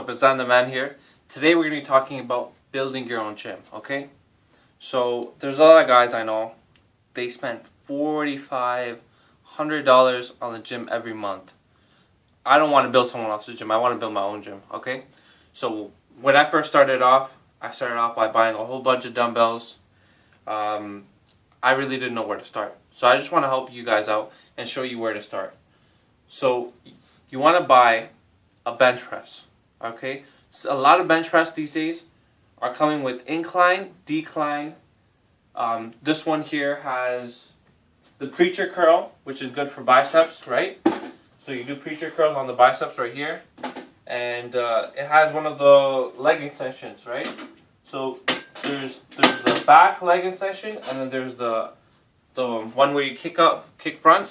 It's Dan the Man here. Today we're going to be talking about building your own gym, okay? So there's a lot of guys I know, they spend $4,500 on the gym every month. I don't want to build someone else's gym, I want to build my own gym, okay? So when I first started off, I started off by buying a whole bunch of dumbbells. I really didn't know where to start. So I just want to help you guys out and show you where to start. So you want to buy a bench press, okay? So a lot of bench press these days are coming with incline, decline. This one here has the preacher curl, which is good for biceps, right? So you do preacher curls on the biceps right here. And it has one of the leg extensions, right? So there's the back leg extension, and then there's the one where you kick front.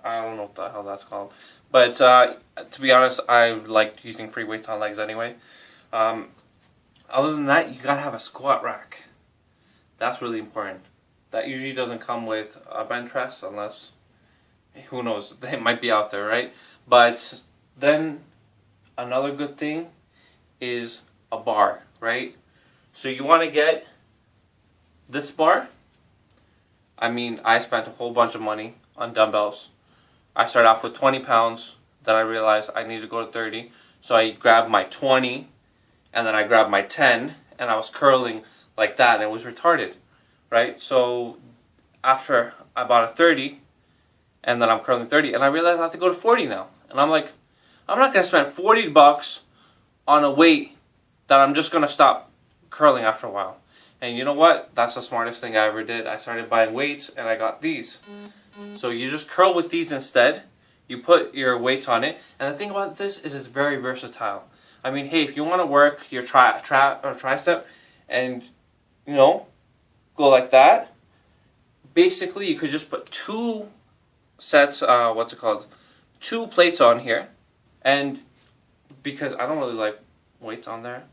I don't know what the hell that's called. But to be honest, I like using free weights on legs anyway. Other than that, you gotta have a squat rack. That's really important. That usually doesn't come with a bench press unless, who knows, it might be out there, right? But then another good thing is a bar, right? So you want to get this bar. I mean, I spent a whole bunch of money on dumbbells. I started off with 20 pounds, then I realized I needed to go to 30. So I grabbed my 20, and then I grabbed my 10, and I was curling like that, and it was retarded, right? So after I bought a 30, and then I'm curling 30, and I realized I have to go to 40 now. And I'm like, I'm not going to spend $40 on a weight that I'm just going to stop curling after a while. And you know what? That's the smartest thing I ever did. I started buying weights, and I got these. So you just curl with these instead. You put your weights on it. And the thing about this is it's very versatile. I mean, hey, if you want to work your tricep and, you know, go like that, basically you could just put two sets, two plates on here. And because I don't really like weights on there,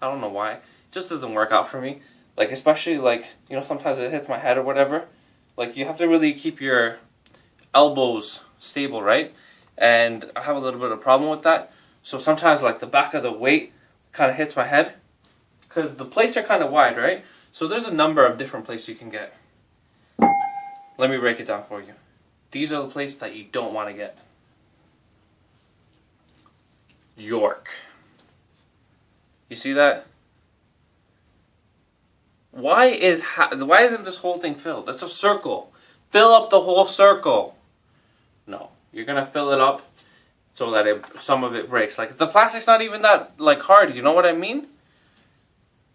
I don't know why, it just doesn't work out for me. Like, especially, like, you know, sometimes it hits my head or whatever. Like, you have to really keep your elbows stable, right? And I have a little bit of a problem with that. So sometimes, like, the back of the weight kind of hits my head. Because the plates are kind of wide, right? So there's a number of different plates you can get. Let me break it down for you. These are the plates that you don't want to get. York. You see that? Why isn't this whole thing filled? It's a circle. Fill up the whole circle. No, you're gonna fill it up so that some of it breaks. Like, the plastic's not even that like hard. You know what I mean?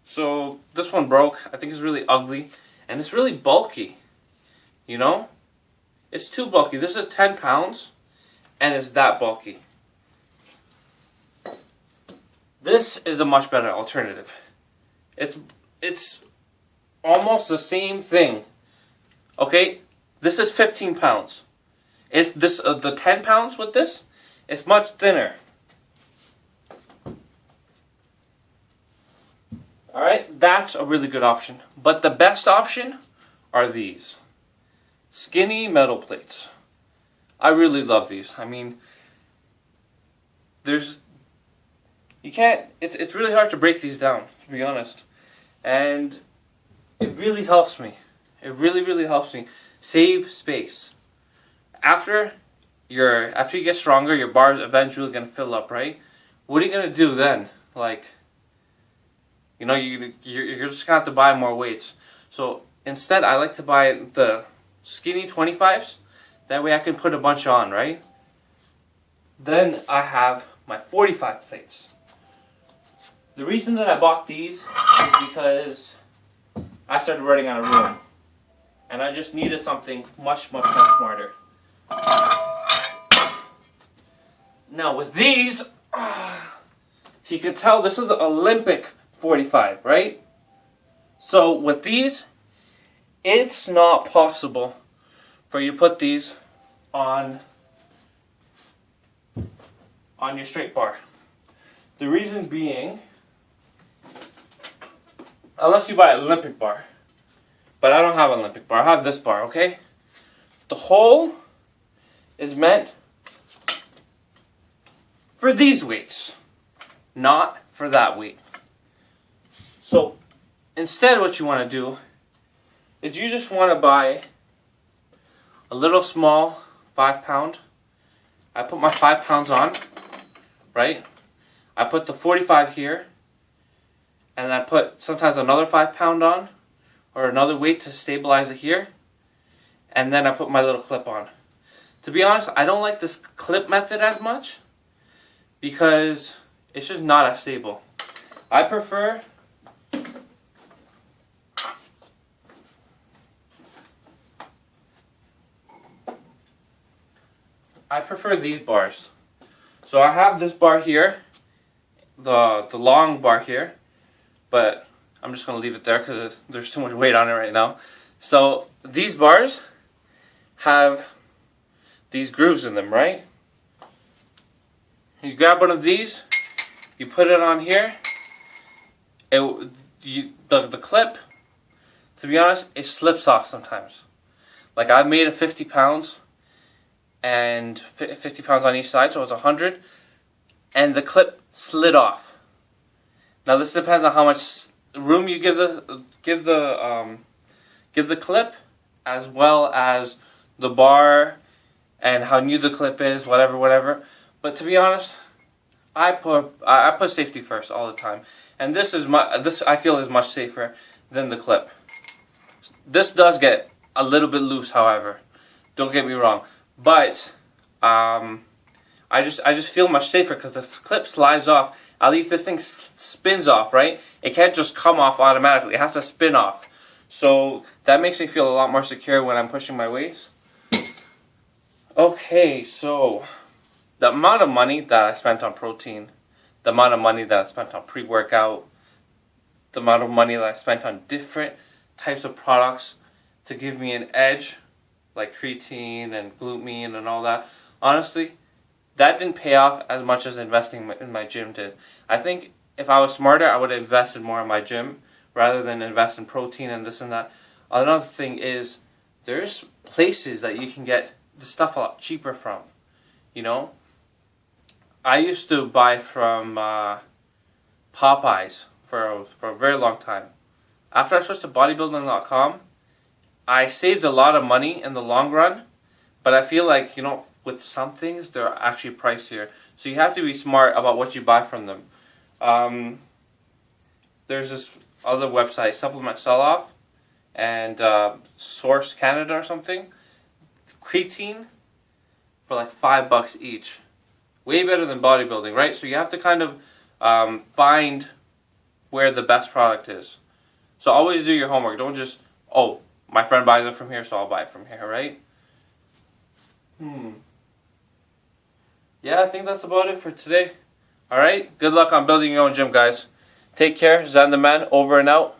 So this one broke. I think it's really ugly, and it's really bulky. You know, it's too bulky. This is 10 pounds, and it's that bulky. This is a much better alternative. It's almost the same thing. Okay, this is 15 pounds. It's this the 10 pounds with this. It's much thinner. All right, that's a really good option. But the best option are these skinny metal plates. I really love these. I mean, it's really hard to break these down, to be honest. And it really helps me. It really, really helps me save space. After you get stronger, your bar's eventually going to fill up, right? What are you going to do then? Like, you know, you're just going to have to buy more weights. So instead, I like to buy the skinny 25s. That way I can put a bunch on, right? Then I have my 45 plates. The reason that I bought these is because I started running out of room. And I just needed something much, much, much smarter. Now with these, you can tell this is an Olympic 45, right? So with these, it's not possible for you to put these on your straight bar. The reason being, unless you buy an Olympic bar. But I don't have an Olympic bar. I have this bar, okay? The hole is meant for these weights. not for that weight. So instead what you want to do is you just want to buy a little small 5-pound. I put my 5 pounds on, right? I put the 45 here, and I put sometimes another 5-pound on, or another weight to stabilize it here, and then I put my little clip on. To be honest, I don't like this clip method as much because it's just not as stable. I prefer these bars. So I have this bar here, the long bar here, but I'm just going to leave it there because there's too much weight on it right now. So these bars have these grooves in them, right? You grab one of these, you put it on here, the clip, to be honest, it slips off sometimes. Like I've made it 50 pounds, and 50 pounds on each side, so it's 100, and the clip slid off. Now this depends on how much room you give the clip, as well as the bar and how new the clip is, whatever. But to be honest, I put safety first all the time, and this I feel is much safer than the clip. This does get a little bit loose, however. Don't get me wrong. But I just feel much safer because the clip slides off. At least this thing spins off, right? It can't just come off automatically. It has to spin off. So that makes me feel a lot more secure when I'm pushing my weights. Okay, so the amount of money that I spent on protein, the amount of money that I spent on pre-workout, the amount of money that I spent on different types of products to give me an edge, like creatine and glutamine and all that, honestly, that didn't pay off as much as investing in my gym did. I think if I was smarter, I would have invested more in my gym rather than invest in protein and this and that. Another thing is, there's places that you can get the stuff a lot cheaper from. You know, I used to buy from Popeyes for a very long time. After I switched to bodybuilding.com, I saved a lot of money in the long run, but I feel like, you know, with some things, they're actually pricier. So you have to be smart about what you buy from them. There's this other website, Supplement Sell-Off, and Source Canada or something. Creatine for like $5 each. Way better than bodybuilding, right? So you have to kind of find where the best product is. So always do your homework. Don't just, oh, my friend buys it from here, so I'll buy it from here, right? Yeah, I think that's about it for today. Alright? Good luck on building your own gym, guys. Take care. Zan the Man, over and out.